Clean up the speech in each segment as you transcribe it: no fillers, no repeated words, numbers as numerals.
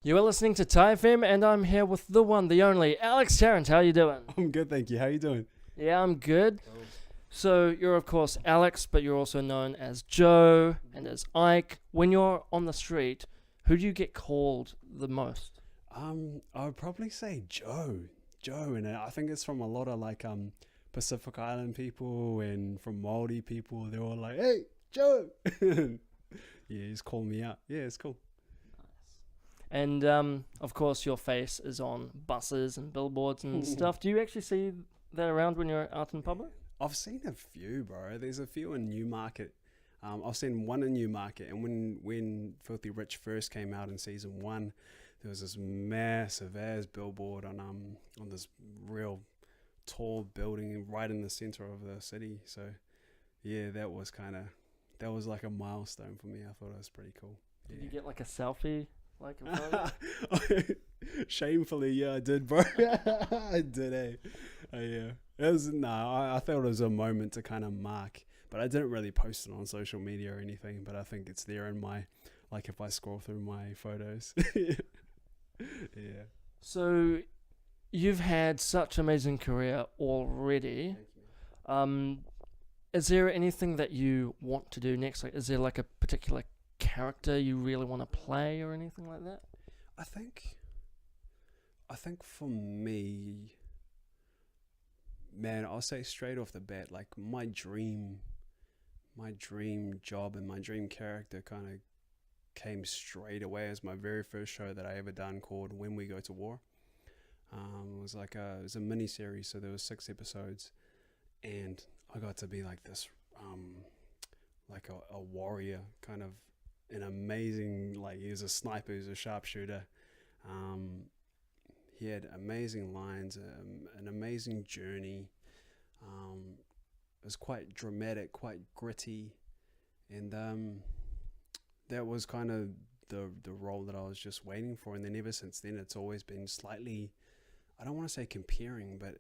You are listening to Tyfm, and I'm here with the one, the only, Alex Tarrant. How you doing? I'm good, thank you. How you doing? Yeah, I'm good. So you're of course Alex, but you're also known as Joe and as Ike. When you're on the street, who do you get called the most? I would probably say Joe. Joe, and I think it's from a lot of Pacific Island people and from Māori people. They're all like, "Hey, Joe." Yeah, he's calling me out. Yeah, it's cool. And of course, your face is on buses and billboards and stuff. Do you actually see that around when you're out in public? I've seen a few, bro. There's a few in Newmarket. I've seen one in Newmarket, and when Filthy Rich first came out in season 1, there was this massive ass billboard on this real tall building right in the center of the city. So yeah, that was like a milestone for me. I thought it was pretty cool. Did you get like a selfie? Like a photo? Shamefully, yeah, I did, bro. I did, yeah. I thought it was a moment to kind of mark, but I didn't really post it on social media or anything, but I think it's there in my, if I scroll through my photos. Yeah. So, you've had such an amazing career already. Is there anything that you want to do next? Like, is there like a particular character you really want to play or anything like that? I think for me, man, I'll say straight off the bat, like my dream job and my dream character kind of came straight away as my very first show that I ever done, called When We Go to War. It was it was a mini series, so there was 6 episodes, and I got to be like this, like a warrior, kind of an amazing, he was a sniper, he was a sharpshooter. He had amazing lines, an amazing journey. It was quite dramatic, quite gritty, and that was kind of the role that I was just waiting for. And then ever since then, it's always been slightly, I don't want to say comparing, but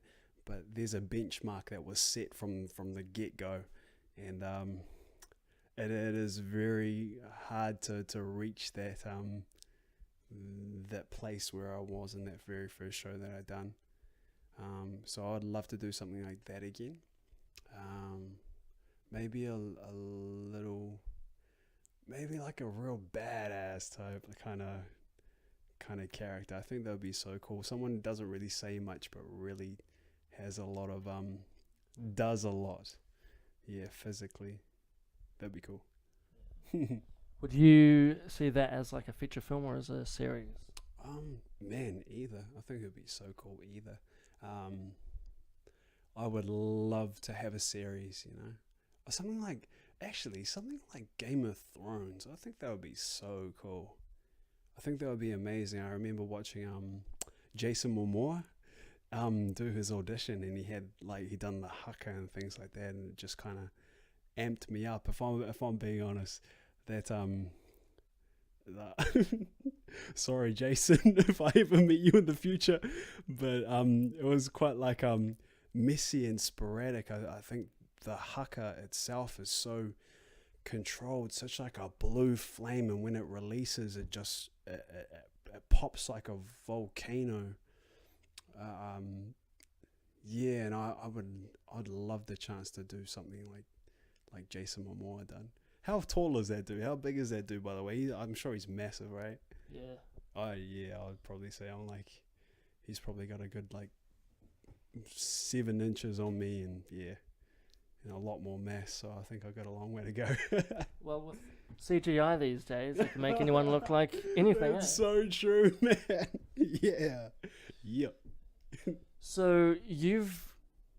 there's a benchmark that was set from the get-go, and it is very hard to reach that place where I was in that very first show that I'd done. So I'd love to do something like that again. Maybe a little, maybe like a real badass type kind of character. I think that would be so cool. Someone who doesn't really say much but really has a lot of does a lot. Yeah, physically. That'd be cool. Would you see that as like a feature film or as a series? Man, either. I think it'd be so cool either. I would love to have a series, or something like Game of Thrones. I think that would be so cool. I think that would be amazing. I remember watching Jason Momoa do his audition, and he had he done the haka and things like that, and it just kind of amped me up. If I'm being honest, that sorry, Jason, if I ever meet you in the future, but it was quite messy and sporadic. I think the haka itself is so controlled, such like a blue flame, and when it releases, it just it pops like a volcano. Yeah, and I'd love the chance to do something like Jason Momoa done. How tall is that dude? How big is that dude, by the way? I'm sure he's massive, right? Yeah. Oh yeah, I would probably say he's probably got a good 7 inches on me, and a lot more mass. So I think I've got a long way to go. Well, with CGI these days, it can make anyone look like anything. That's so true, man. Yeah. Yep. So you've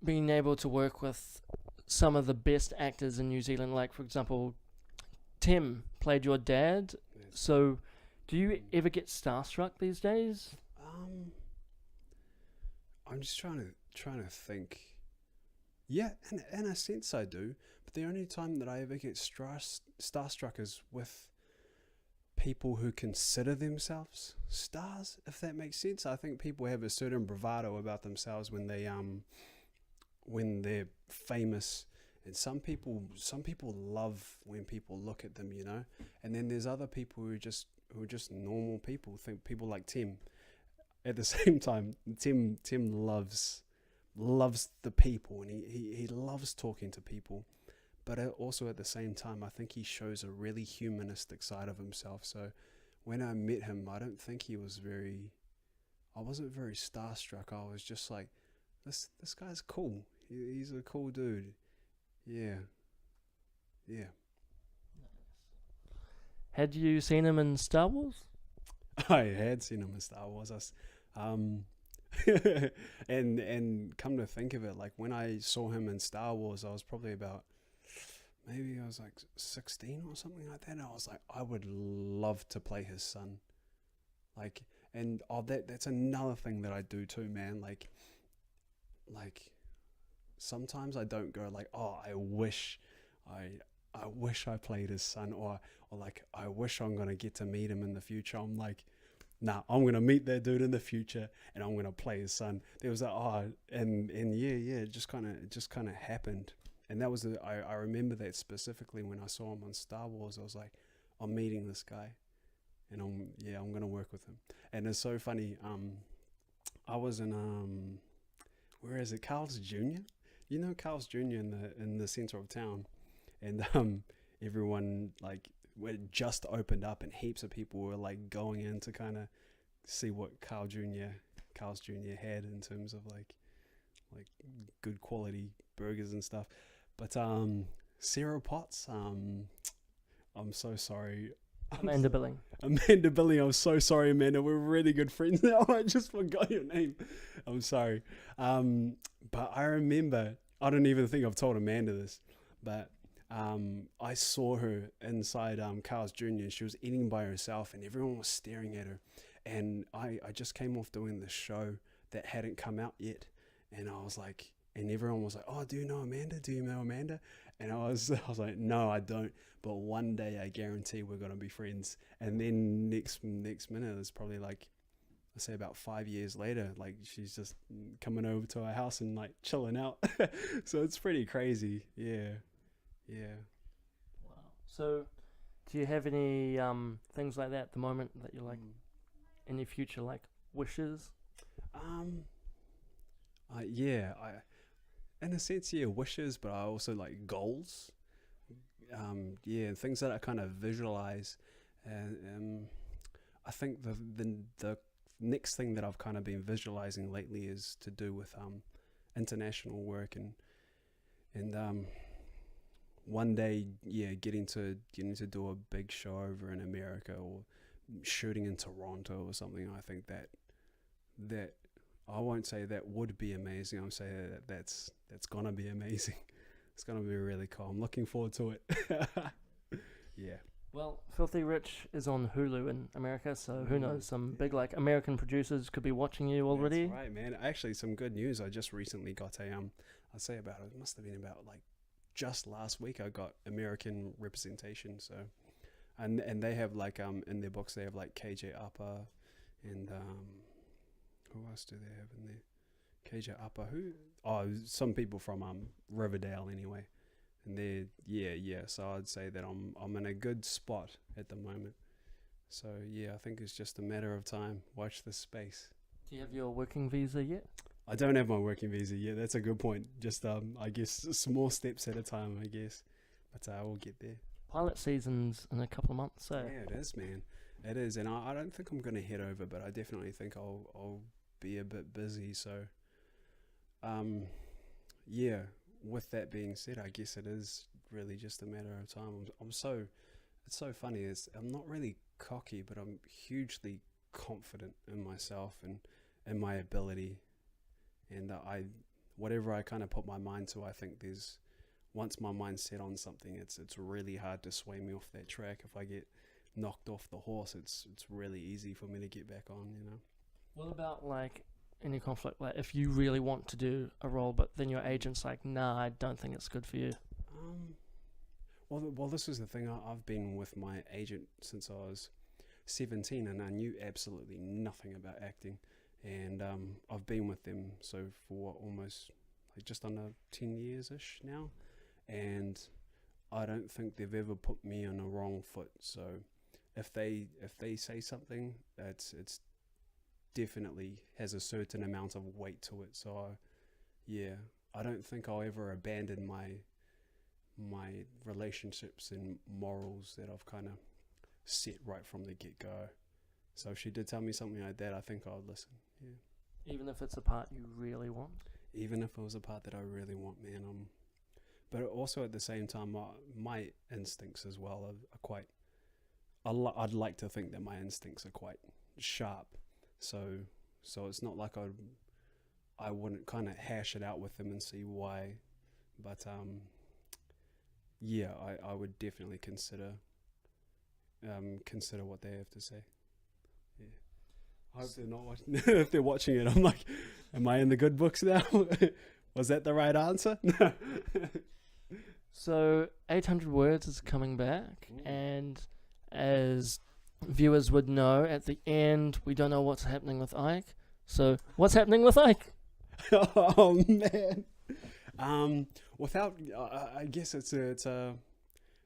been able to work with some of the best actors in New Zealand, like for example, Tim played your dad. So do you ever get starstruck these days? I'm just trying to think. Yeah, in a sense I do, but the only time that I ever get starstruck is with people who consider themselves stars, if that makes sense. I think people have a certain bravado about themselves when they're famous, and some people love when people look at them, and then there's other people who just who are just normal people. Think people like Tim. At the same time, Tim loves the people, and he loves talking to people. But also at the same time, I think he shows a really humanistic side of himself. So when I met him, I don't think I wasn't very starstruck. I was just like, this guy's cool. He's a cool dude. Yeah. Had you seen him in Star Wars? I had seen him in Star Wars. And come to think of it, like when I saw him in Star Wars, I was probably about, maybe I was like 16 or something like that. And I was like, I would love to play his son. Like, and that's another thing that I do too, man. Like sometimes I don't go like, oh, I wish I played his son, or like, I wish I'm gonna get to meet him in the future. I'm like, nah, I'm gonna meet that dude in the future, and I'm gonna play his son. There was that, and yeah, it just kind of happened, and that was I remember that specifically when I saw him on Star Wars. I was like, I'm meeting this guy, and I'm gonna work with him. And it's so funny. I was in where is it, Carl's Jr. You know Carl's Jr. in the center of town, and everyone, like, it just opened up, and heaps of people were like going in to kind of see what Carl's Jr. had in terms of like good quality burgers and stuff. But Sarah Potts, I'm so sorry. Amanda Billing. Amanda Billing, I'm so sorry, Amanda. We're really good friends now. I just forgot your name. I'm sorry. But I remember, I don't even think I've told Amanda this, but I saw her inside Carl's Jr. and she was eating by herself, and everyone was staring at her. And I just came off doing this show that hadn't come out yet, and I was like, and everyone was like, oh, do you know Amanda? Do you know Amanda? And I was like, no, I don't. But one day I guarantee we're gonna be friends. And then next minute, it's probably like, I say about 5 years later, like she's just coming over to our house and like chilling out. So it's pretty crazy. Yeah. Wow. So, do you have any things like that at the moment that you're like, any future like wishes? Yeah, in a sense, yeah, wishes, but I also like goals. Yeah, things that I kind of visualize, and I think the next thing that I've kind of been visualizing lately is to do with international work, and one day, yeah, getting to do a big show over in America, or shooting in Toronto or something. I think that I won't say that would be amazing. I'm saying that's gonna be amazing. It's gonna be really cool. I'm looking forward to it. Yeah. Well, Filthy Rich is on Hulu in America, so who knows? Some big like American producers could be watching you already. That's right, man. Actually, some good news. I just recently got I'd say about, it must have been about like just last week, I got American representation. So, and they have like in their books they have like KJ Apa, and who else do they have in there? KJ Apa, who? Oh, some people from Riverdale anyway. And they're, yeah. So I'd say that I'm in a good spot at the moment. So yeah, I think it's just a matter of time. Watch this space. Do you have your working visa yet? I don't have my working visa yet. That's a good point. Just I guess small steps at a time, I guess. But I will get there. Pilot season's in a couple of months, so yeah, it is, man. It is, and I don't think I'm gonna head over, but I definitely think I'll be a bit busy. So, yeah. With that being said, I guess it is really just a matter of time. It's so funny. I'm not really cocky, but I'm hugely confident in myself and in my ability. And whatever I kind of put my mind to, I think once my mind's set on something, it's really hard to sway me off that track. If I get knocked off the horse, it's really easy for me to get back on, you know. What about like any conflict, like if you really want to do a role but then your agent's like, nah, I don't think it's good for you? Well, this is the thing. I've been with my agent since I was 17, and I knew absolutely nothing about acting, and I've been with them for almost like just under 10 years ish now, and I don't think they've ever put me on a wrong foot. So if they say something, it's definitely has a certain amount of weight to it. So yeah, I don't think I'll ever abandon my relationships and morals that I've kind of set right from the get-go. So if she did tell me something like that, I think I would listen. Yeah. Even if it's a part you really want? Even if it was a part that I really want, man. But also at the same time, my instincts as well are quite... I'd like to think that my instincts are quite sharp. So it's not like I wouldn't kind of hash it out with them and see why. But yeah, I would definitely consider what they have to say. Yeah. I hope they're not watching. If they're watching it, I'm like, am I in the good books now? Was that the right answer? So 800 Words is coming back, and as viewers would know, at the end we don't know what's happening with Ike. So what's happening with Ike? Oh man. I guess it's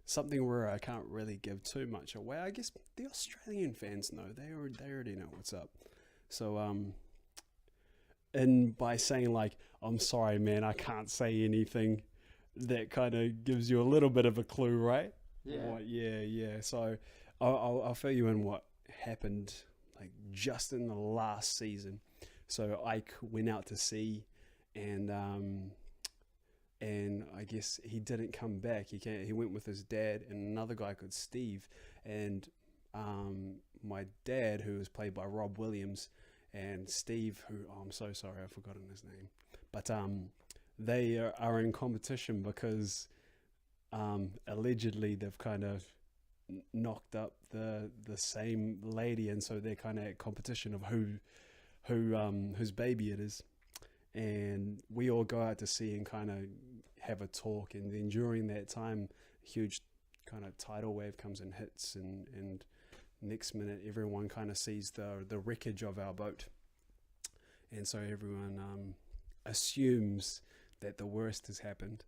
something where I can't really give too much away. I guess the Australian fans know. They already know what's up. So and by saying like, I'm sorry man, I can't say anything, that kind of gives you a little bit of a clue, right? Yeah. So I'll fill you in what happened like just in the last season. So Ike went out to sea, and I guess he didn't come back. He went with his dad and another guy called Steve, and my dad, who was played by Rob Williams, and Steve, who I'm so sorry I've forgotten his name, but they are in competition because allegedly they've kind of knocked up the same lady, and so they're kind of at competition of whose baby it is. And we all go out to sea and kind of have a talk, and then during that time, a huge kind of tidal wave comes and hits, and next minute everyone kind of sees the wreckage of our boat, and so everyone assumes that the worst has happened,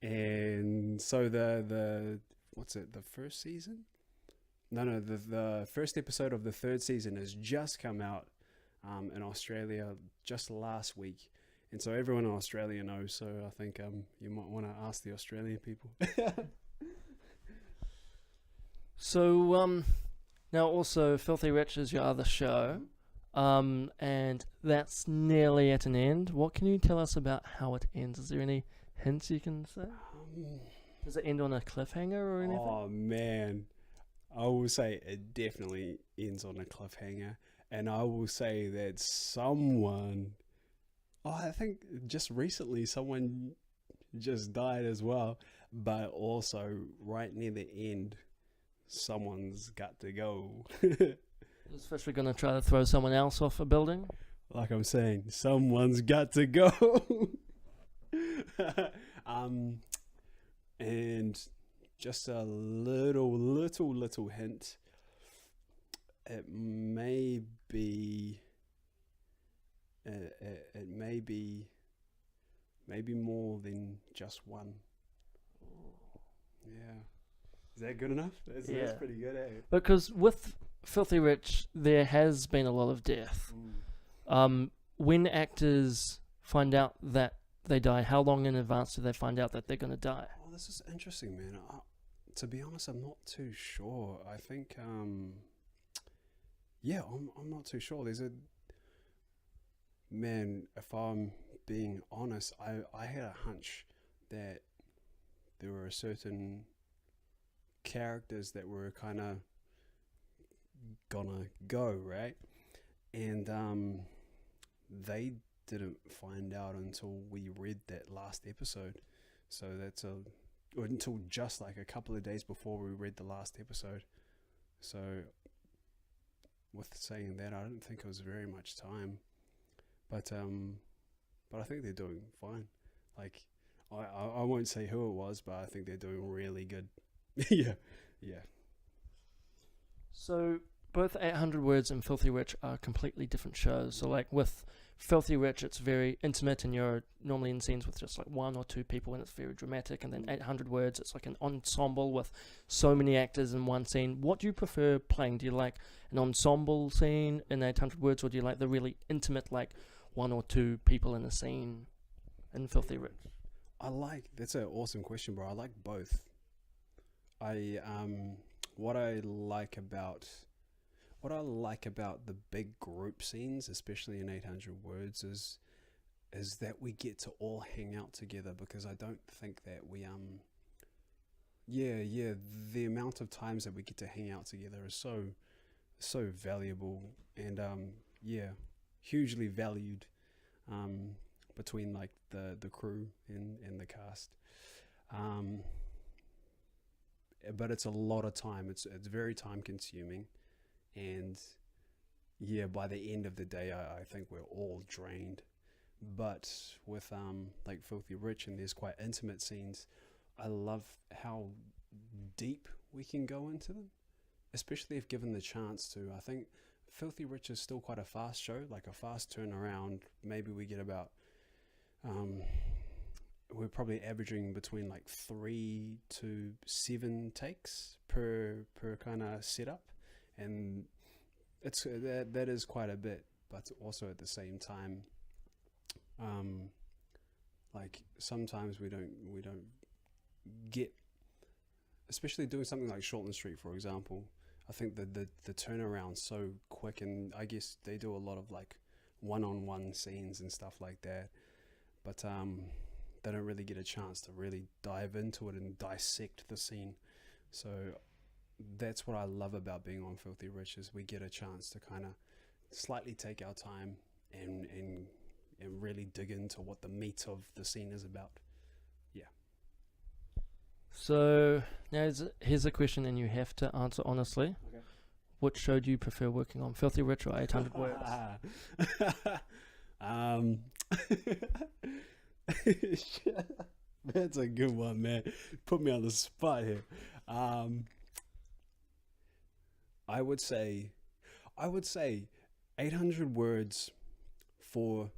and so the first season? No, the first episode of the third season has just come out in Australia just last week, and so everyone in Australia knows. So I think you might want to ask the Australian people. So now also Filthy Rich is your other show, and that's nearly at an end. What can you tell us about how it ends? Is there any hints you can say? Does it end on a cliffhanger or anything? Oh man, I will say it definitely ends on a cliffhanger, and I will say that I think just recently someone just died as well, but also right near the end, someone's got to go. Is Fisher going to try to throw someone else off a building? Like I'm saying, someone's got to go. And just a little hint, it may be more than just one. Yeah. Is that good enough? That's pretty good, eh? Because with Filthy Rich, there has been a lot of death. When actors find out that they die, how long in advance do they find out that they're going to die? Oh, this is interesting, man. To be honest, I'm not too sure. I think, I'm not too sure. If I'm being honest, I had a hunch that there were certain characters that were kind of gonna go, right? And they didn't find out until we read that last episode. So until just like a couple of days before we read the last episode. So with saying that, I don't think it was very much time, but I think they're doing fine. Like I won't say who it was, but I think they're doing really good. yeah. So both 800 Words and Filthy Rich are completely different shows. So like with Filthy Rich, it's very intimate, and you're normally in scenes with just like one or two people, and it's very dramatic. And then 800 Words, it's like an ensemble with so many actors in one scene. What do you prefer playing? Do you like an ensemble scene in 800 Words, or do you like the really intimate, like one or two people in a scene in Filthy Rich? That's an awesome question, bro. I like both. I what I like about the big group scenes, especially in 800 Words, is that we get to all hang out together, because I don't think that we the amount of times that we get to hang out together is so valuable, and hugely valued between like the crew and the cast. But it's a lot of time. It's very time consuming, and by the end of the day, I think we're all drained. But with like Filthy Rich, and there's quite intimate scenes, I love how deep we can go into them, especially if given the chance to. I think Filthy Rich is still quite a fast show, like a fast turnaround. Maybe we get about we're probably averaging between like 3 to 7 takes per kind of setup, and it's that is quite a bit. But also at the same time, like sometimes we don't get, especially doing something like Shortland Street, for example. I think the turnaround's so quick, and I guess they do a lot of like one-on-one scenes and stuff like that, but they don't really get a chance to really dive into it and dissect the scene. So that's what I love about being on Filthy Rich, is we get a chance to kind of slightly take our time and really dig into what the meat of the scene is about. Yeah. So now here's a question, and you have to answer honestly. Okay. Which show do you prefer working on, Filthy Rich or 800 Words? That's a good one, man. Put me on the spot here. I would say 800 Words for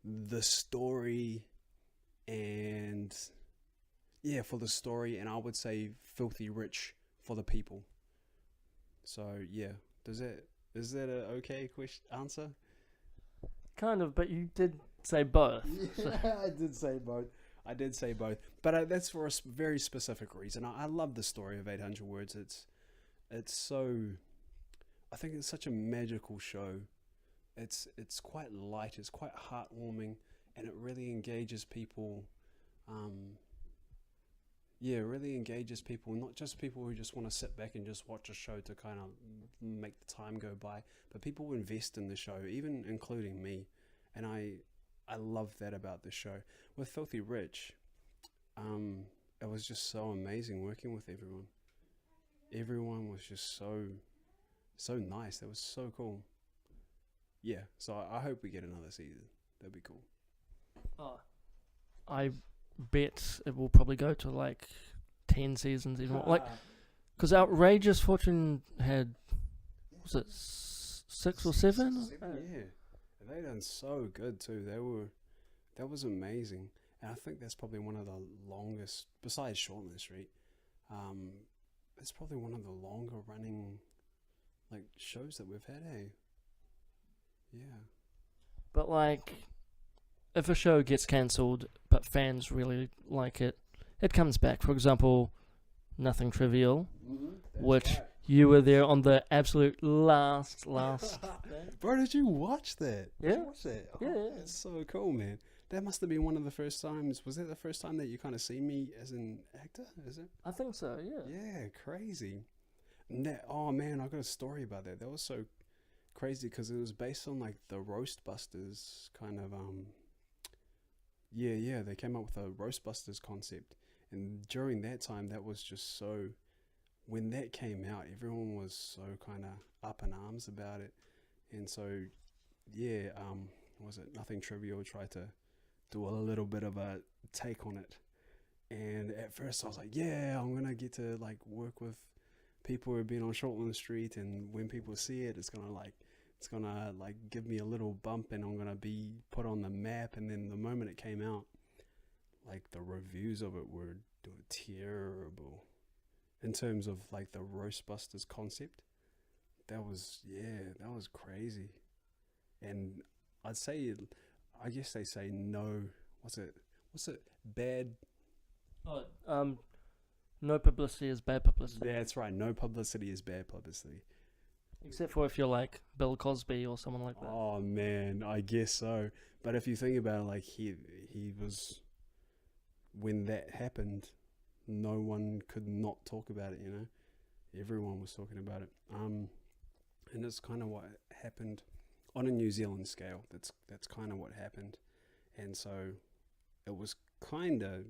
the story, and for the story, and I would say Filthy Rich for the people. So is that a okay answer? Kind of, but you did say both. Yeah, I did say both. But that's for a very specific reason. I love the story of 800 Words. It's so, I think it's such a magical show. It's quite light. It's quite heartwarming, and it really engages people. Really engages people, not just people who just want to sit back and just watch a show to kind of make the time go by, but people who invest in the show, even including me. And I love that about the show. With Filthy Rich, it was just so amazing working with everyone. Everyone was just so nice. That was so cool. Yeah, so I hope we get another season. That'd be cool. Oh, I bet it will probably go to like 10 seasons even more. Like, because Outrageous Fortune had, was it 6 or 7? Yeah, they done so good too. That was amazing, and I think that's probably one of the longest, besides Shortland Street. It's probably one of the longer running like shows that we've had. Hey, yeah. But like, if a show gets cancelled but fans really like it, it comes back. For example, Nothing Trivial, which right. you were there on the absolute last. Bro, did you watch that? Yeah. Did you watch that? Oh, Yeah. That's so cool, man. That must have been one of the first times. Was that the first time that you kind of see me as an actor? Is it? I think so, yeah. Yeah, crazy. Oh man, I got a story about that. That was so crazy because it was based on like the Roastbusters kind of they came up with a Roastbusters concept, and during that time, that was just so. When that came out, everyone was so kind of up in arms about it, and so was it Nothing Trivial tried to do a little bit of a take on it, and at first I was like, yeah, I'm gonna get to like work with people who have been on Shortland Street, and when people see it, it's it's gonna like give me a little bump and I'm gonna be put on the map. And then the moment it came out, like the reviews of it were terrible in terms of like the Roastbusters concept. That was crazy. And I'd say, I guess they say no. What's it? Bad. Oh, no publicity is bad publicity. That's right. No publicity is bad publicity. Except for if you're like Bill Cosby or someone like that. Oh man, I guess so. But if you think about it, like he was, when that happened, no one could not talk about it. You know, everyone was talking about it. And it's kind of what happened on a New Zealand scale. That's kind of what happened, and so it was kind of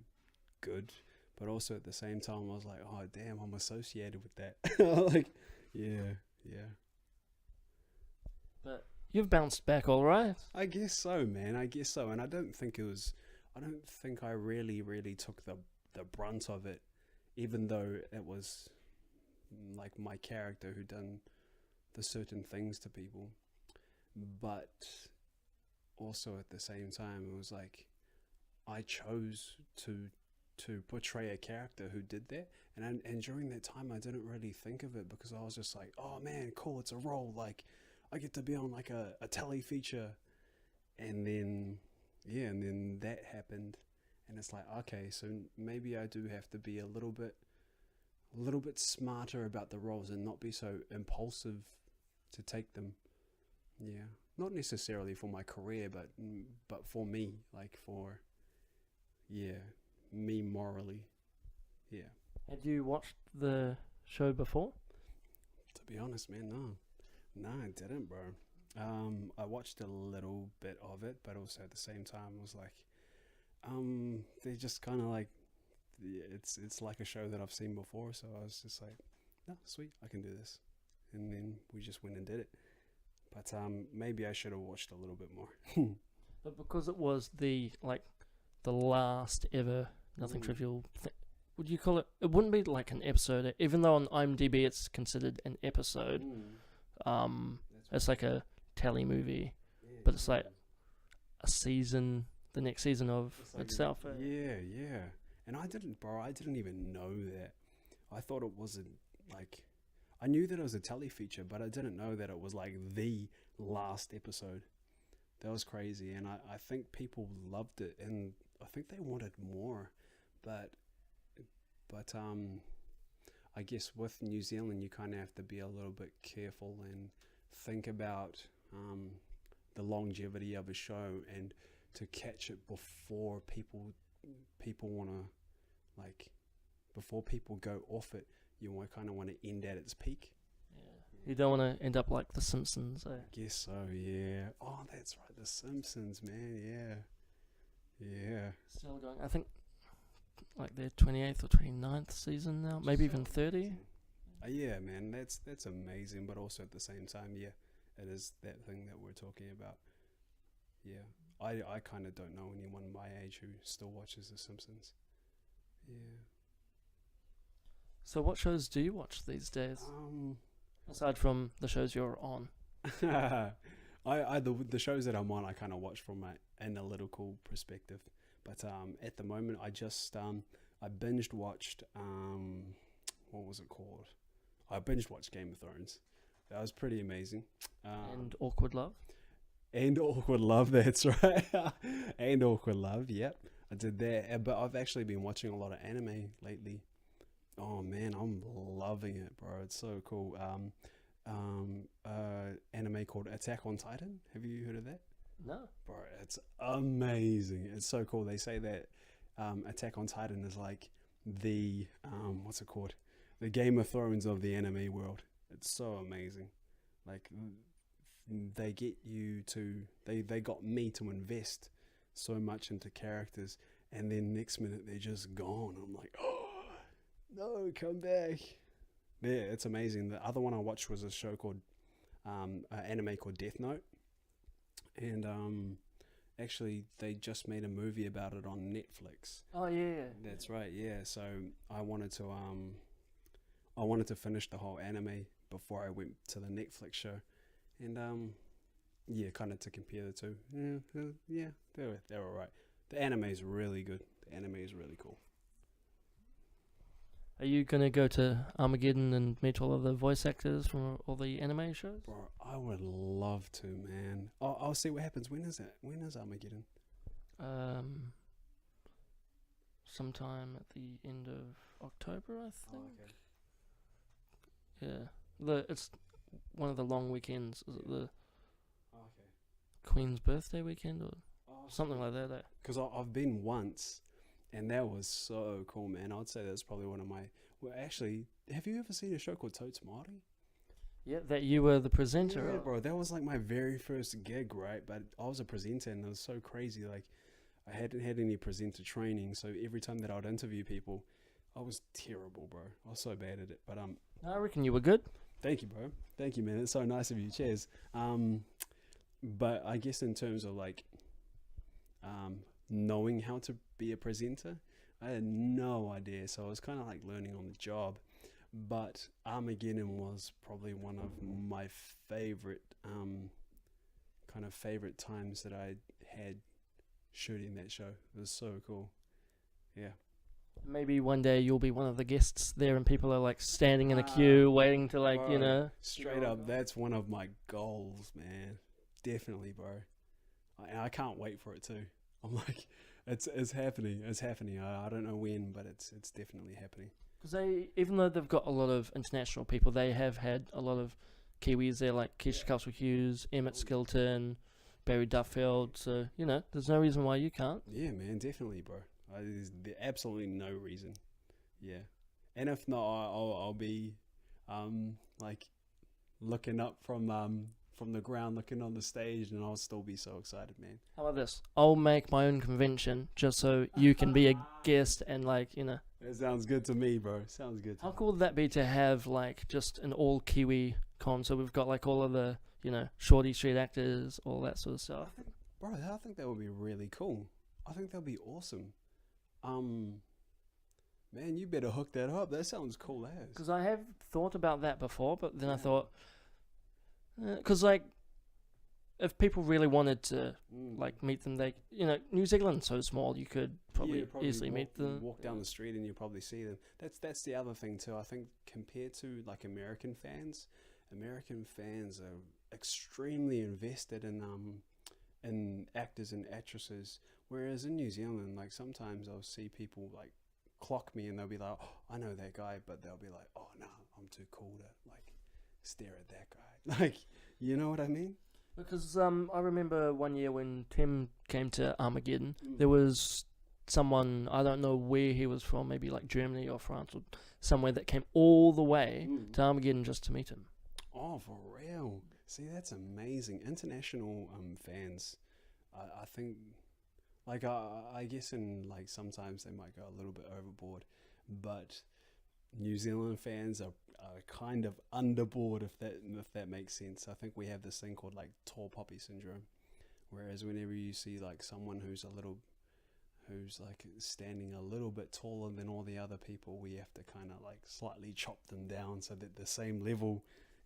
good, but also at the same time I was like, oh damn, I'm associated with that. Like, yeah. But you've bounced back all right. I guess so, man. I guess so. And I don't think I really took the brunt of it, even though it was like my character who done the certain things to people. But also at the same time, it was like I chose to portray a character who did that, and during that time I didn't really think of it because I was just like, oh man, cool, it's a role, like I get to be on like a telly feature. And then that happened, and it's like, okay, so maybe I do have to be a little bit smarter about the roles and not be so impulsive to take them. Yeah, not necessarily for my career, but for me, like for me morally. Yeah. Had you watched the show before? To be honest, man, no, I didn't, bro. I watched a little bit of it, but also at the same time was like, they just kind of like, it's like a show that I've seen before, so I was just like, no, sweet, I can do this, and then we just went and did it. But maybe I should have watched a little bit more. But because it was the last ever Nothing Trivial would you call it? It wouldn't be like an episode, even though on IMDb it's considered an episode. It's like a tele movie, but it's like a season, the next season of itself. Yeah. And I didn't even know that. I thought it wasn't like, I knew that it was a tele feature, but I didn't know that it was like the last episode. That was crazy, and I think people loved it, and I think they wanted more, but I guess with New Zealand you kind of have to be a little bit careful and think about the longevity of a show, and to catch it before people want to, like, before people go off it, you kind of want to end at its peak. You don't want to end up like The Simpsons. Guess so, yeah. Oh, that's right, The Simpsons, man, yeah. Still going. I think like their 28th or 29th season now, maybe even 30. Yeah, man, that's amazing, but also at the same time, yeah, it is that thing that we're talking about. Yeah, I kind of don't know anyone my age who still watches The Simpsons. Yeah. So what shows do you watch these days? Aside from the shows you're on. The shows that I'm on, I kind of watch from an analytical perspective. But at the moment, I just I binged watched what was it called? I binged watched Game of Thrones. That was pretty amazing. And Awkward Love. And Awkward Love, that's right. And Awkward Love, yep. I did that. But I've actually been watching a lot of anime lately. Oh man, I'm loving it, bro. It's so cool. Anime called Attack on Titan. Have you heard of that? No. Bro, it's amazing. It's so cool. They say that Attack on Titan is like the what's it called? The Game of Thrones of the anime world. It's so amazing. Like, they get you to they got me to invest so much into characters, and then next minute they're just gone. I'm like, oh no, come back. Yeah, it's amazing. The other one I watched was a show called an anime called Death Note, and actually they just made a movie about it on Netflix. Oh yeah, that's right. Yeah, so I wanted to finish the whole anime before I went to the Netflix show, and yeah, kind of to compare the two. Yeah, they're all right. The anime is really good. The anime is really cool. Are you gonna go to Armageddon and meet all of the voice actors from all the anime shows? Bro, I would love to, man. I'll see what happens. When is it? When is Armageddon? Sometime at the end of October, I think. Oh, okay. Yeah, it's one of the long weekends. Is it the Oh, okay. Queen's birthday weekend or Oh, something like that? Because I've been once, and that was so cool, man. I'd say that's probably one of my. Well, actually, have you ever seen a show called Totes Māori? Yeah, that you were the presenter. Yeah, of. bro. That was like my very first gig, right? But I was a presenter, and it was so crazy. Like, I hadn't had any presenter training, so every time that I'd interview people, I was terrible, bro. I was so bad at it. But I reckon you were good. thank you, bro. Thank you, man. It's so nice of you. Cheers. But I guess in terms of like, knowing how to be a presenter, I had no idea. So I was kind of like learning on the job. But Armageddon was probably one of my favorite, favorite times that I had shooting that show. It was so cool. Yeah. Maybe one day you'll be one of the guests there, and people are like standing in a queue, waiting to like Bro, straight up, that's one of my goals, man. Definitely, bro. I can't wait for it too. I'm like, it's happening. It's happening. I don't know when, but it's definitely happening. Because even though they've got a lot of international people, they have had a lot of Kiwis there, like Keisha Castle-Hughes, Emmett Skilton, Barry Duffield. So there's no reason why you can't. Yeah, man, definitely, bro. There's absolutely no reason. Yeah, and if not, I'll be like looking up from the ground, looking on the stage, and I'll still be so excited, man. How about this? I'll make my own convention just so you can be a guest and That sounds good to me, bro. Sounds good. How cool would that be to have like just an all Kiwi con? So we've got like all of the Shorty Street actors, all that sort of stuff. I think that would be really cool. I think that would be awesome. Man, you better hook that up. That sounds cool as. Because I have thought about that before, but then I thought, because if people really wanted to like meet them, they New Zealand's so small, you could probably easily meet them. Walk down the street and you probably see them. That's the other thing too. I think compared to like American fans are extremely invested in actors and actresses. Whereas in New Zealand, like sometimes I'll see people like clock me and they'll be like, oh, I know that guy, but they'll be like, oh no, I'm too cool to like stare at that guy. Like, you know what I mean? Because I remember one year when Tim came to Armageddon, there was someone, I don't know where he was from, maybe like Germany or France or somewhere, that came all the way to Armageddon just to meet him. Oh, for real? See, that's amazing. International fans, I think, like I guess in like sometimes they might go a little bit overboard, but New Zealand fans are kind of underboard, if that makes sense. I think we have this thing called like tall poppy syndrome, whereas whenever you see like someone who's like standing a little bit taller than all the other people, we have to kind of like slightly chop them down so that they're the same level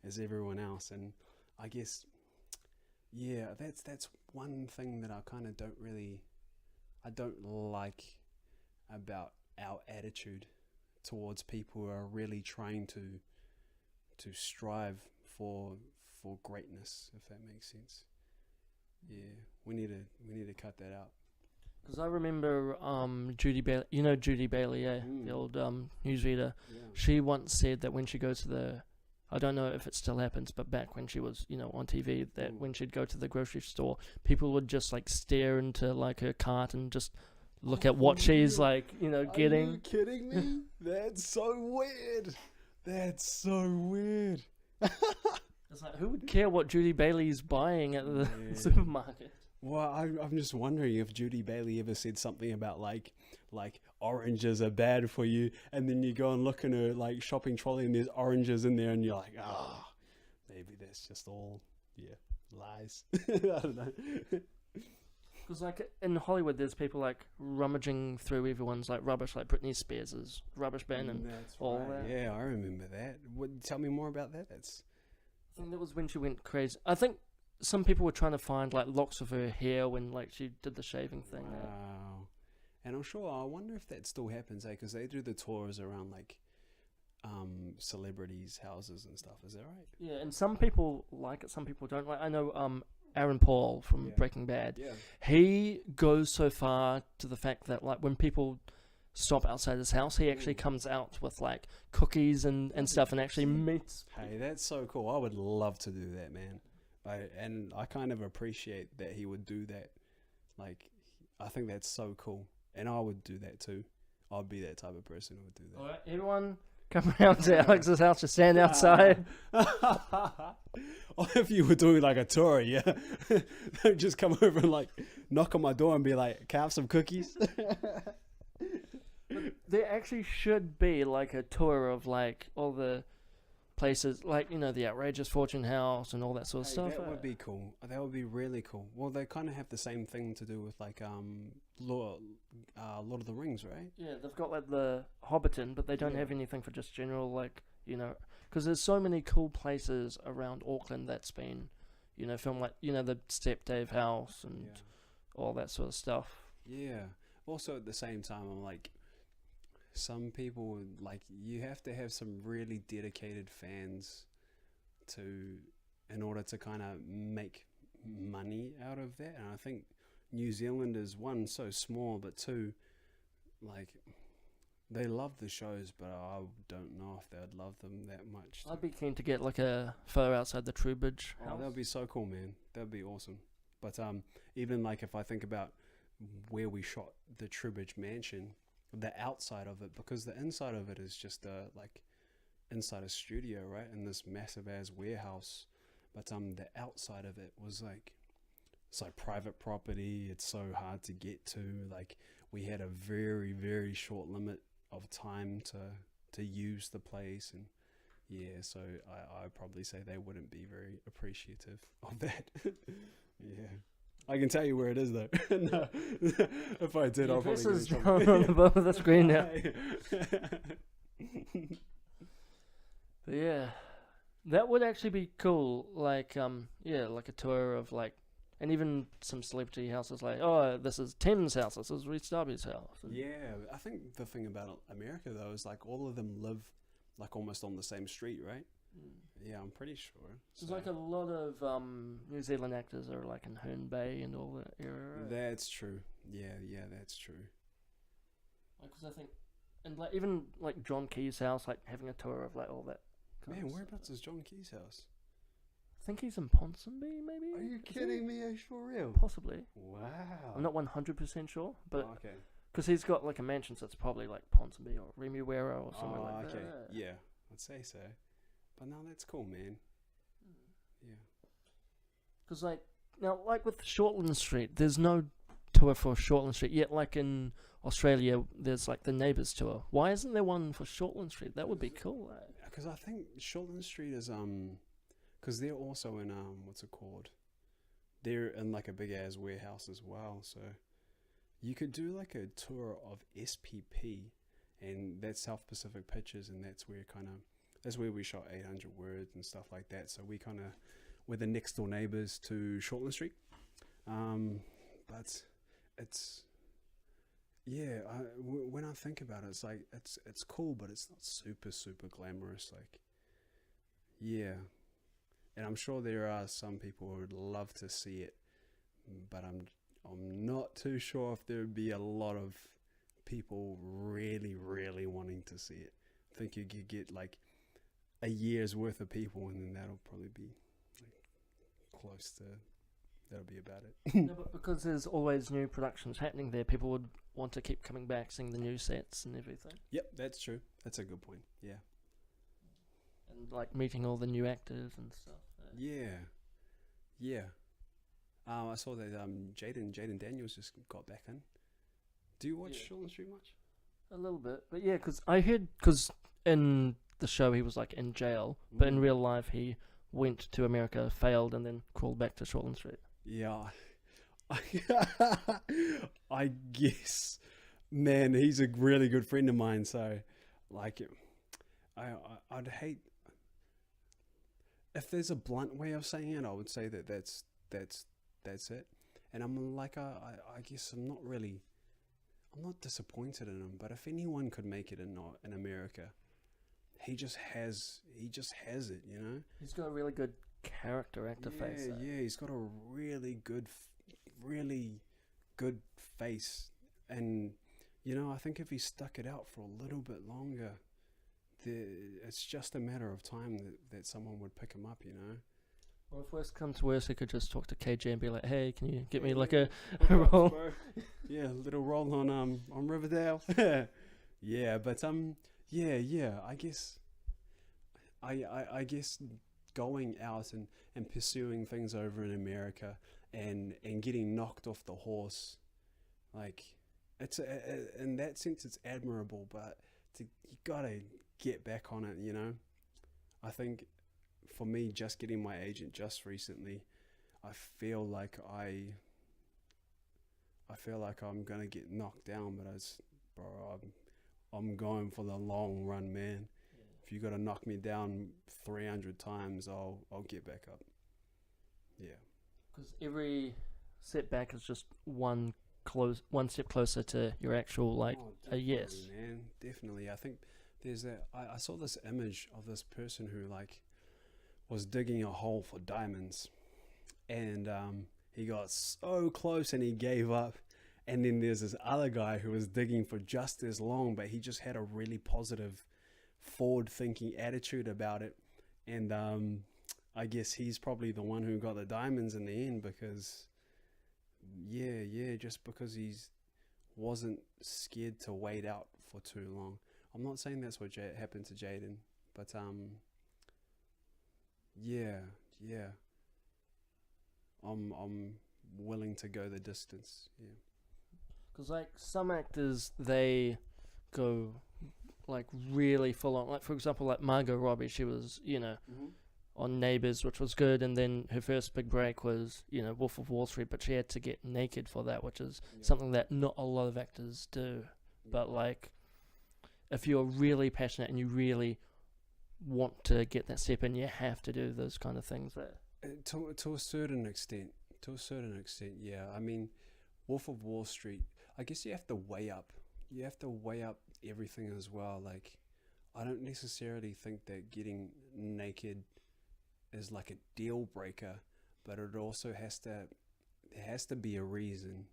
as everyone else. And I guess that's one thing that I kind of don't like about our attitude towards people who are really trying to strive for greatness, if that makes sense. Yeah, we need to cut that out. Because I remember Judy Bailey, Judy Bailey, the old newsreader. Yeah. She once said that when she goes to I don't know if it still happens, but back when she was, on TV, that when she'd go to the grocery store, people would just like stare into like her cart and just look at what she's like, getting. Are you kidding me? That's so weird. That's so weird. It's like, who would care what Judy Bailey's buying at the supermarket? Well, I'm just wondering if Judy Bailey ever said something about like oranges are bad for you, and then you go and look in her like shopping trolley and there's oranges in there, and you're like, maybe that's just all lies. I don't know. Because like in Hollywood, there's people like rummaging through everyone's like rubbish, like Britney Spears' rubbish bin and all that. Yeah, I remember that. Tell me more about that. I think that was when she went crazy. I think some people were trying to find like locks of her hair when like she did the shaving thing. Wow. And I'm sure, I wonder if that still happens, because they do the tours around like celebrities' houses and stuff. Is that right? Yeah, and some people like it, some people don't. Like I know Aaron Paul from Yeah. Breaking Bad. Yeah. He goes so far to the fact that like when people stop outside his house, he actually comes out with like cookies and stuff and actually meets. Hey, that's so cool. I would love to do that, man. And I kind of appreciate that he would do that. Like, I think that's so cool. And I would do that too. I'd be that type of person who would do that. All right, everyone, come around to Alex's house, just stand outside. Or if you were doing like a tour, yeah, don't just come over and like knock on my door and be like, "Can I have some cookies?" There actually should be like a tour of like all the places, like, you know, the Outrageous Fortune House and all that sort of stuff. That would be cool. That would be really cool. Well, they kind of have the same thing to do with like Lord of the Rings, right? Yeah, they've got like the Hobbiton, but they don't have anything for just general, like, you know, because there's so many cool places around Auckland that's been, you know, filmed, like, you know, the Step Dave House and all that sort of stuff. Yeah. Also, at the same time, I'm like, some people, like, you have to have some really dedicated fans in order to kind of make money out of that. And I think New Zealand is, one, so small, but two, like, they love the shows, but I don't know if they'd love them that much. I'd be keen to get like a photo outside the Trowbridge house. That would be so cool, man. That would be awesome. But even like if I think about where we shot the Trowbridge mansion, the outside of it, because the inside of it is just like inside a studio, right, in this massive ass warehouse, but the outside of it was like, it's like private property. It's so hard to get to. Like, we had a very, very short limit of time to use the place, and so I'd probably say they wouldn't be very appreciative of that. Yeah. I can tell you where it is, though. No, if I did, I'll probably get in trouble. On the bottom of the screen now. But yeah, that would actually be cool. Like, like a tour of like, and even some celebrity houses. Like, oh, this is Tim's house. This is Reese Darby's house. And yeah, I think the thing about America though is like all of them live like almost on the same street, right? Yeah, I'm pretty sure. There's like a lot of New Zealand actors are like in Herne Bay and all that area. Right? That's true. Yeah, that's true. Because I think, and like even like John Key's house, like having a tour of like all that. Man, whereabouts is John Key's house? I think he's in Ponsonby, maybe. Are you kidding me? Are you for real? Possibly. Wow. I'm not 100% sure, but okay. Because he's got like a mansion, so it's probably like Ponsonby or Remuera or somewhere like that. Yeah, I'd say so. But no, that's cool, man. Yeah. Because like now, like with Shortland Street, there's no tour for Shortland Street yet. Like in Australia, there's like the Neighbours tour. Why isn't there one for Shortland Street? That would be cool. Because I think Shortland Street is because they're also in what's it called? They're in like a big ass warehouse as well. So you could do like a tour of SPP, and that's South Pacific Pictures, and that's where we shot 800 Words and stuff like that. So we're the next door neighbours to Shortland Street. But it's, when I think about it, it's like, it's cool, but it's not super, super glamorous. Like, yeah. And I'm sure there are some people who would love to see it, but I'm not too sure if there would be a lot of people really, really wanting to see it. I think you could get like a year's worth of people, and then that'll probably be like close to, that'll be about it. No, but because there's always new productions happening there, people would want to keep coming back, seeing the new sets and everything. Yep, that's true. That's a good point. Yeah. And like meeting all the new actors and stuff. Yeah. I saw that Jaden Daniels just got back in. Do you watch Shortland Street much? A little bit, but yeah, because I heard, because in the show he was like in jail, but in real life he went to America, failed, and then crawled back to Shortland Street. Yeah. I guess, man, he's a really good friend of mine, so like I'd hate, if there's a blunt way of saying it, I would say that's that's it. And I'm like, I guess I'm not disappointed in him. But if anyone could make it in America, he just has it, you know. He's got a really good character actor face. Yeah, he's got a really good face, and you know, I think if he stuck it out for a little bit longer, it's just a matter of time that someone would pick him up, you know. Well, if worst comes to worst, I could just talk to KJ and be like, "Hey, can you get me like Yeah, a role?" Yeah, a little role on Riverdale. Yeah, but yeah, I guess I guess going out and pursuing things over in America and getting knocked off the horse, like, it's in that sense it's admirable, but you gotta get back on it, you know. I think for me, just getting my agent just recently, I feel like I'm gonna get knocked down, but I'm going for the long run, man. If you gotta knock me down 300 times, I'll get back up. Yeah. Because every setback is just one step closer to your actual a yes. Man, definitely. I think there's that. I saw this image of this person who was digging a hole for diamonds, and he got so close and he gave up. And then there's this other guy who was digging for just as long, but he just had a really positive, forward-thinking attitude about it. And I guess he's probably the one who got the diamonds in the end, because just because he's wasn't scared to wait out for too long. I'm not saying that's what happened to Jaden, but yeah, I'm willing to go the distance. Yeah. Because some actors, they go really full on. Like, for example, like Margot Robbie, she was on Neighbours, which was good, and then her first big break was Wolf of Wall Street, but she had to get naked for that, which is something that not a lot of actors do. But if you're really passionate and you really want to get that step in, you have to do those kind of things there. To a certain extent, yeah. I mean, Wolf of Wall Street, I guess you have to weigh up everything as well. Like, I don't necessarily think that getting naked is like a deal breaker, but it also there has to be a reason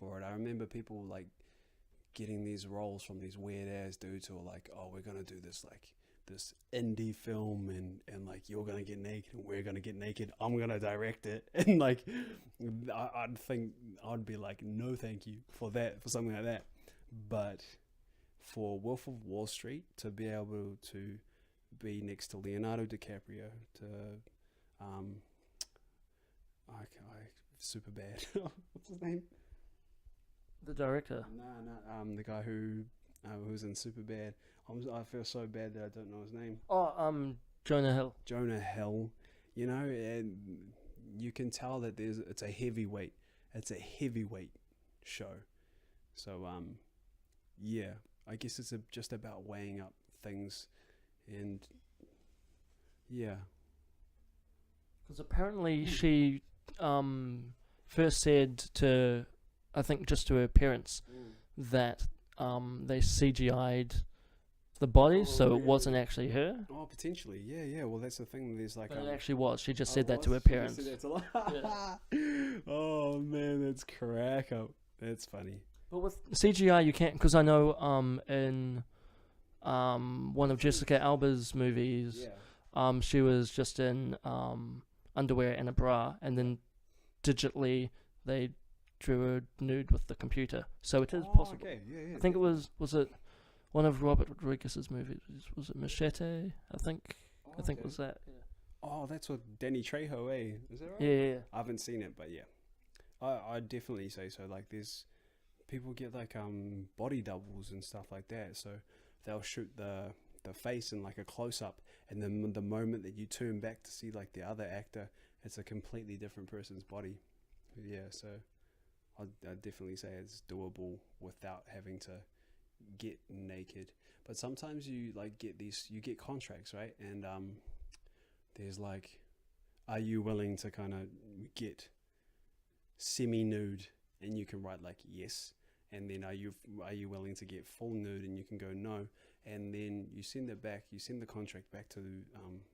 for it. I remember people getting these roles from these weird ass dudes who are like, oh, we're gonna do this this indie film, and you're gonna get naked and we're gonna get naked, I'm gonna direct it, and I'd think I'd be like, no thank you for something like that. But for Wolf of Wall Street to be able to be next to Leonardo DiCaprio, to super bad what's his name, the director? the guy who's in Superbad. I feel so bad that I don't know his name. Jonah Hill. Jonah Hill, and you can tell that it's a heavyweight show. So yeah, I guess it's just about weighing up things, and yeah. Because apparently she first said to, I think just to her parents, that they CGI'd the body, so it wasn't actually her. Oh, potentially, yeah. Well, that's the thing. There's but it actually was. She just said that to her parents. Oh man, that's crack up. That's funny. But with CGI, you can't, because I know in one of Jessica Alba's movies, she was just in underwear and a bra, and then digitally they drew her nude with the computer. So it is possible. Okay. Yeah. I think it was it one of Robert Rodriguez's movies? Was it Machete? I think it was that. Yeah. Oh, that's with Danny Trejo, eh? Is that right? Yeah. I haven't seen it, but yeah, I'd definitely say so. There's people get body doubles and stuff like that, so they'll shoot the face in a close up, and then the moment that you turn back to see the other actor, it's a completely different person's body. Yeah, so I'd definitely say it's doable without having to get naked. But sometimes you get contracts, right? And there's are you willing to kind of get semi-nude? And you can write like yes. And then are you willing to get full nude? And you can go no. And then you send it back. You send the contract back to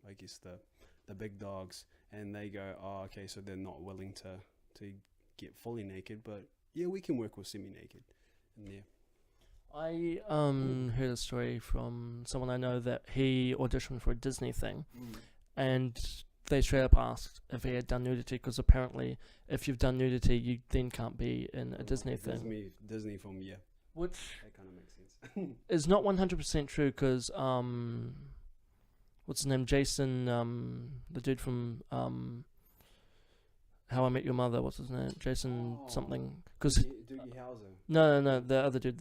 I guess the big dogs, and they go, oh, okay, so they're not willing to get fully naked, but yeah, we can work with semi-naked. And yeah. I heard a story from someone I know that he auditioned for a Disney thing, and they straight up asked if he had done nudity, because apparently if you've done nudity, you then can't be in a Disney thing. Disney film, yeah. Which that kind of makes sense. is not 100% true, because what's his name? Jason, the dude from How I Met Your Mother. What's his name? Jason something. Because Doogie Howser. no, the other dude.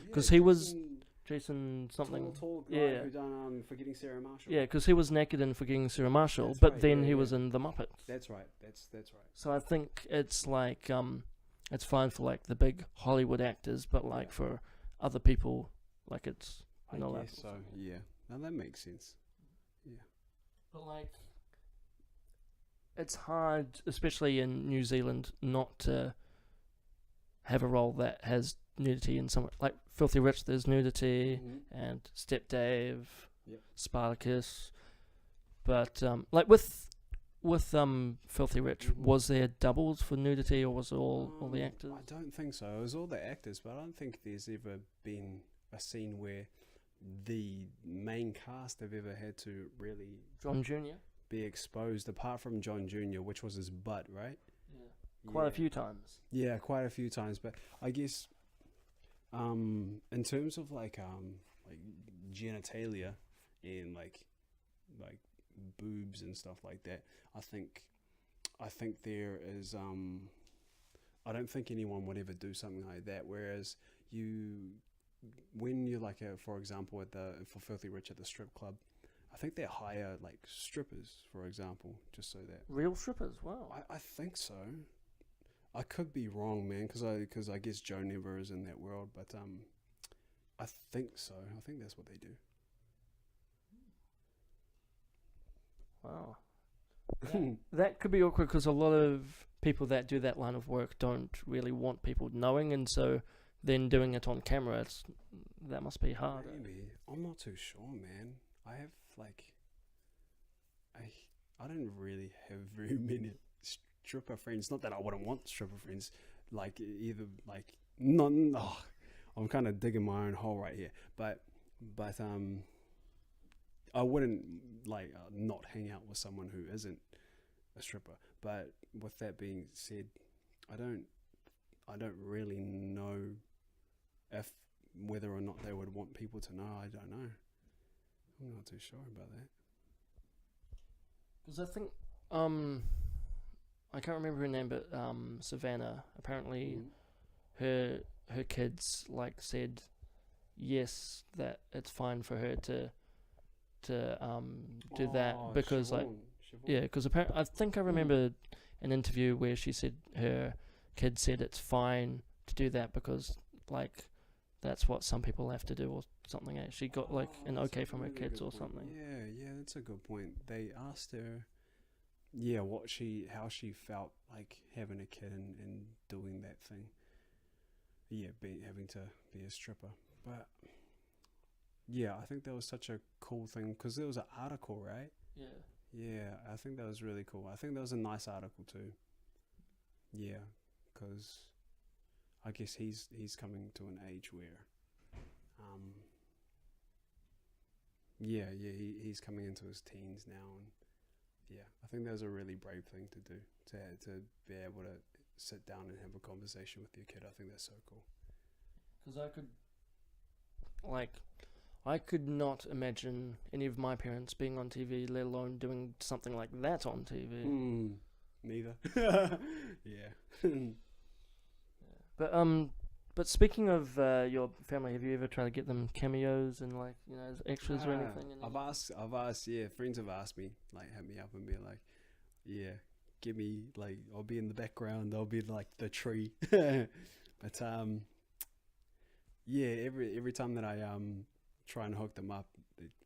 Because he was Jason something. Tall guy Yeah. who done Forgetting Sarah Marshall. Yeah, because he was naked in Forgetting Sarah Marshall, That's but right, then yeah, he yeah. was in The Muppets. That's right. That's right. So I think it's like it's fine for like the big Hollywood actors, but like for other people, like it's I not guess so. Yeah. Now that makes sense. Yeah. But like, it's hard, especially in New Zealand, not to have a role that has nudity in some, like Filthy Rich. There's nudity, and Step Dave, Yep. Spartacus. But like with Filthy Rich, was there doubles for nudity, or was it all the actors? I don't think so. It was all the actors, but I don't think there's ever been a scene where the main cast have ever had to really John Jr. be exposed, apart from John Jr., which was his butt, right? Yeah. Quite a few times. Yeah, quite a few times. But I guess in terms of like genitalia and like boobs and stuff like that, I think there is I don't think anyone would ever do something like that. Whereas when you're like for example for Filthy Rich at the strip club, I think they hire like strippers, for example, just so that Real strippers, wow. I think so. I could be wrong, man, because I guess Joe never is in that world, but I think so. I think that's what they do. Wow. That could be awkward, because a lot of people that do that line of work don't really want people knowing, and so then doing it on camera, that must be hard. Maybe. I'm not too sure, man. I have like I don't really have very many stripper friends. Not that I wouldn't want stripper friends. Like either like not. Oh, I'm kind of digging my own hole right here. But I wouldn't like not hang out with someone who isn't a stripper. But with that being said, I don't really know if whether or not they would want people to know. I don't know. I'm not too sure about that. Because I think I can't remember her name, but Savannah, apparently her kids like said yes, that it's fine for her to do that, because Siobhan. like yeah, because apparently I think I remember an interview where she said her kid said it's fine to do that, because like that's what some people have to do or something. She got like an okay from her kids or something. Yeah, that's a good point. They asked her how she felt like having a kid and doing that thing. Yeah, having to be a stripper. But yeah, I think that was such a cool thing, because there was an article, right? Yeah, I think that was really cool. I think that was a nice article too. Yeah, because I guess he's coming to an age where he's coming into his teens now, and yeah, I think that was a really brave thing to do, to be able to sit down and have a conversation with your kid. I think that's so cool. Because I could not imagine any of my parents being on TV, let alone doing something like that on TV. Neither. Yeah. But speaking of your family, have you ever tried to get them cameos and like, you know, as extras or anything? I've asked. Yeah, friends have asked me, like, hit me up and be like, yeah, give me like, I'll be in the background. I'll be like the tree. But yeah, every time that I try and hook them up,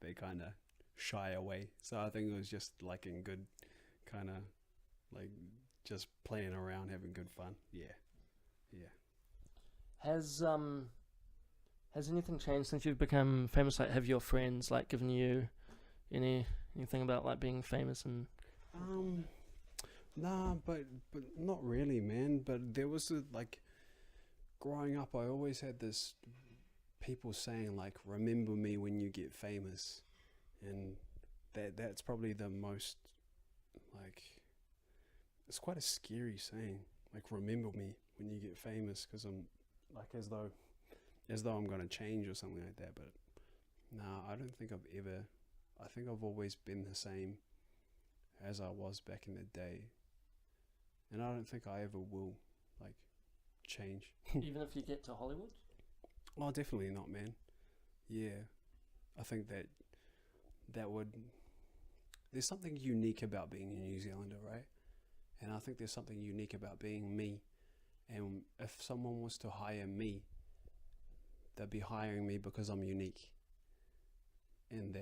they kind of shy away. So I think it was just like in good kind of like just playing around, having good fun. Yeah, yeah. Has anything changed since you've become famous? Like, have your friends like given you anything about like being famous and? Nah, but not really, man. But there was like growing up, I always had this people saying like, "Remember me when you get famous," and that's probably the most like it's quite a scary saying. Like, remember me when you get famous, because I'm like as though I'm gonna change or something like that. But nah, I don't think I've ever. I think I've always been the same as I was back in the day, and I don't think I ever will like change. Even if you get to Hollywood? Oh, definitely not, man. Yeah, I think that would. There's something unique about being a New Zealander, right? And I think there's something unique about being me. And if someone was to hire me, they'd be hiring me because I'm unique. And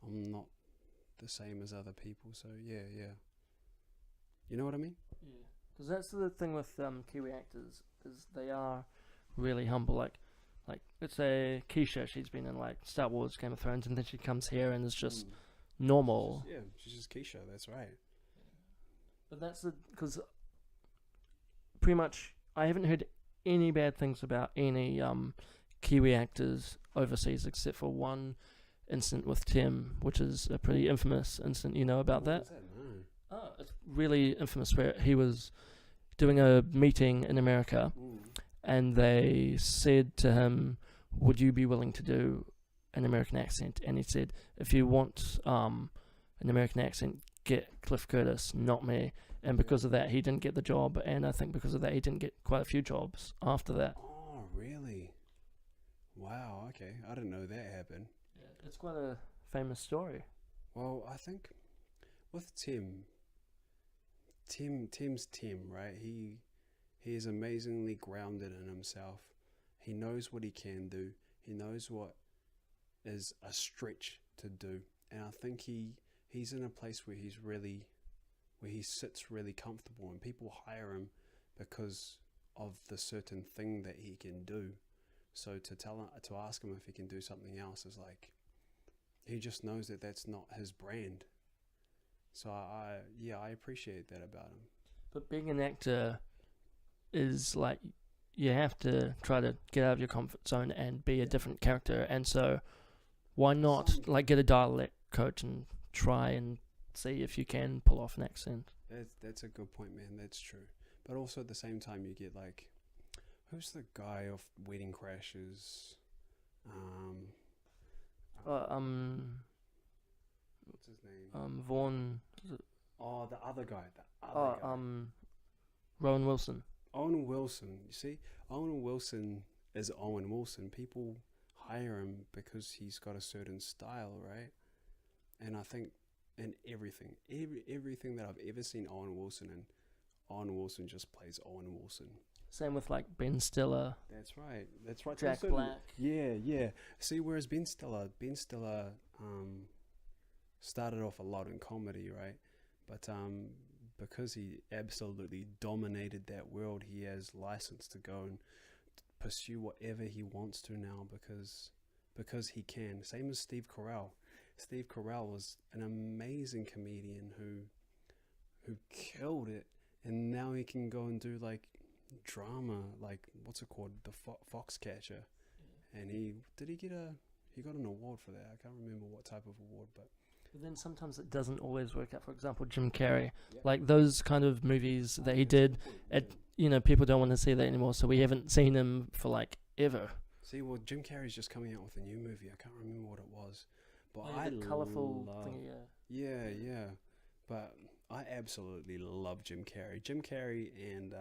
I'm not the same as other people. So yeah. You know what I mean? Yeah. Because that's the thing with Kiwi actors, is they are really humble. Like let's say Keisha, she's been in like Star Wars, Game of Thrones, and then she comes here and is just normal. She's just Keisha. That's right. But that's because pretty much I haven't heard any bad things about any Kiwi actors overseas, except for one incident with Tim, which is a pretty infamous incident. You know about that? No. Oh, it's really infamous, where he was doing a meeting in America, and they said to him, "Would you be willing to do an American accent?" And he said, "If you want an American accent, get Cliff Curtis, not me." And because of that, he didn't get the job, and I think because of that, he didn't get quite a few jobs after that. Oh, really? Wow, okay. I didn't know that happened. Yeah, it's quite a famous story. Well, I think with Tim's Tim, right? He is amazingly grounded in himself. He knows what he can do. He knows what is a stretch to do. And I think he's in a place where he sits really comfortable, and people hire him because of the certain thing that he can do. So to ask him if he can do something else is like, he just knows that that's not his brand. So I appreciate that about him. But being an actor is like, you have to try to get out of your comfort zone and be a different character. And so why not like get a dialect coach and try and see if you can pull off an accent? That's a good point, man. That's true. But also at the same time, you get like, who's the guy of Wedding Crashers? What's his name? Vaughn. Oh, the other guy. Rowan Wilson. Owen Wilson. You see, Owen Wilson is Owen Wilson. People hire him because he's got a certain style, right? And I think in everything that I've ever seen Owen Wilson in, Owen Wilson just plays Owen Wilson. Same with like Ben Stiller. That's right. Jack Black. Yeah. See, whereas Ben Stiller started off a lot in comedy, right? But because he absolutely dominated that world, he has license to go and pursue whatever he wants to now because he can. Same as Steve Carell. Steve Carell was an amazing comedian who killed it, and now he can go and do like drama, like what's it called, the Foxcatcher. And he got an award for that. I can't remember what type of award, but then sometimes it doesn't always work out. For example, Jim Carrey, like those kind of movies that he did, people don't want to see that anymore, so we haven't seen him for like ever. See, well, Jim Carrey's just coming out with a new movie. I can't remember what it was, but colourful thing. Yeah. But I absolutely love Jim Carrey. Jim Carrey and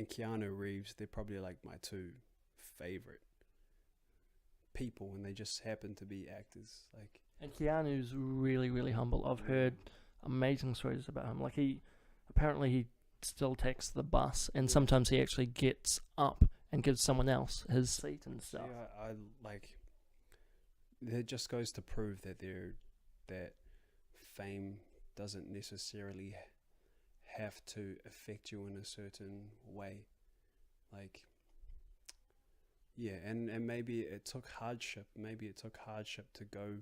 Keanu Reeves, they're probably like my two favorite people, and they just happen to be actors. Like, and Keanu's really, really humble. I've heard amazing stories about him. Like he still takes the bus, and sometimes he actually gets up and gives someone else his seat and stuff. Yeah, I like. It just goes to prove that that fame doesn't necessarily have to affect you in a certain way. Like, yeah, and maybe it took hardship. Maybe it took hardship to go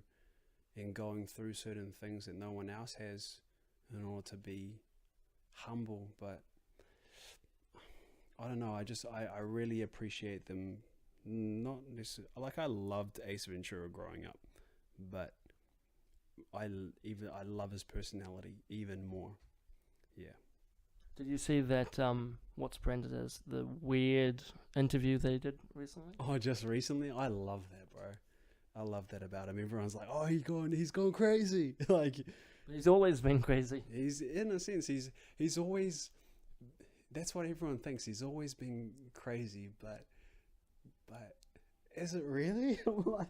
and going through certain things that no one else has in order to be humble. But I don't know. I really appreciate them. Not necessarily like I loved Ace Ventura growing up, but I love his personality even more. Yeah. Did you see that, what's branded as the weird interview they did recently? Oh, just recently? I love that, bro. I love that about him. Everyone's like, oh, he's gone crazy. Like, He's always been crazy. he's, in a sense, he's always, that's what everyone thinks. He's always been crazy, but is it really? Like,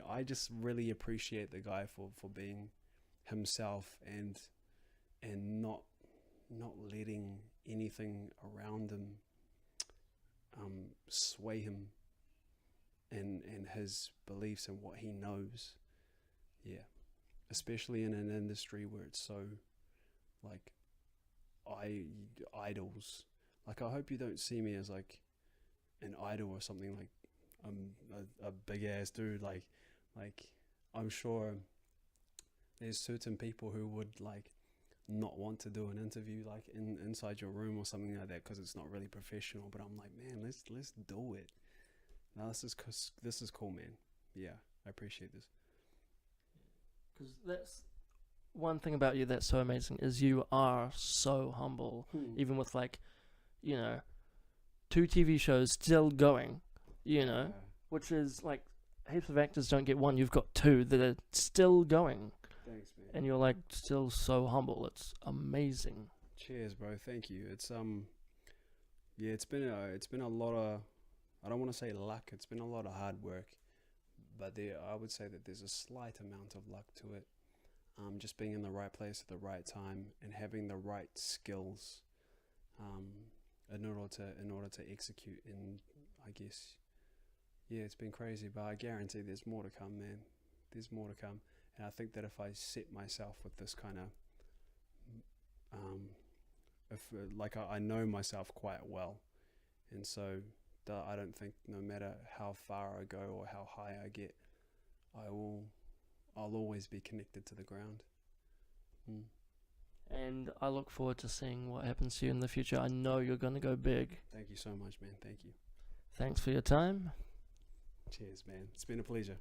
I just really appreciate the guy for being himself and not letting anything around him sway him and his beliefs and what he knows. Yeah, especially in an industry where it's so like idols. Like, I hope you don't see me as like an idol or something. Like, I'm a big ass dude. Like I'm sure there's certain people who would like not want to do an interview like inside your room or something like that because it's not really professional. But I'm like, man, let's do it. No, this is cool, man. Yeah, I appreciate this. Because that's one thing about you that's so amazing is you are so humble, even with like, 2 TV shows still going, Yeah. which is like heaps of actors don't get one. You've got 2 that are still going, Thanks, man. and you're like still so humble. It's amazing. Cheers, bro. Thank you. It's yeah, it's been a lot of, I don't want to say luck. It's been a lot of hard work, but I would say that there's a slight amount of luck to it. Just being in the right place at the right time and having the right skills, in order to execute. And I guess, yeah, it's been crazy, but I guarantee there's more to come, man. There's more to come, and I think that if I set myself with this kind of, I know myself quite well, and so I don't think no matter how far I go or how high I get, I'll always be connected to the ground. And I look forward to seeing what happens to you in the future. I know you're going to go big. Thank you so much, man. Thank you. Thanks for your time. Cheers, man. It's been a pleasure.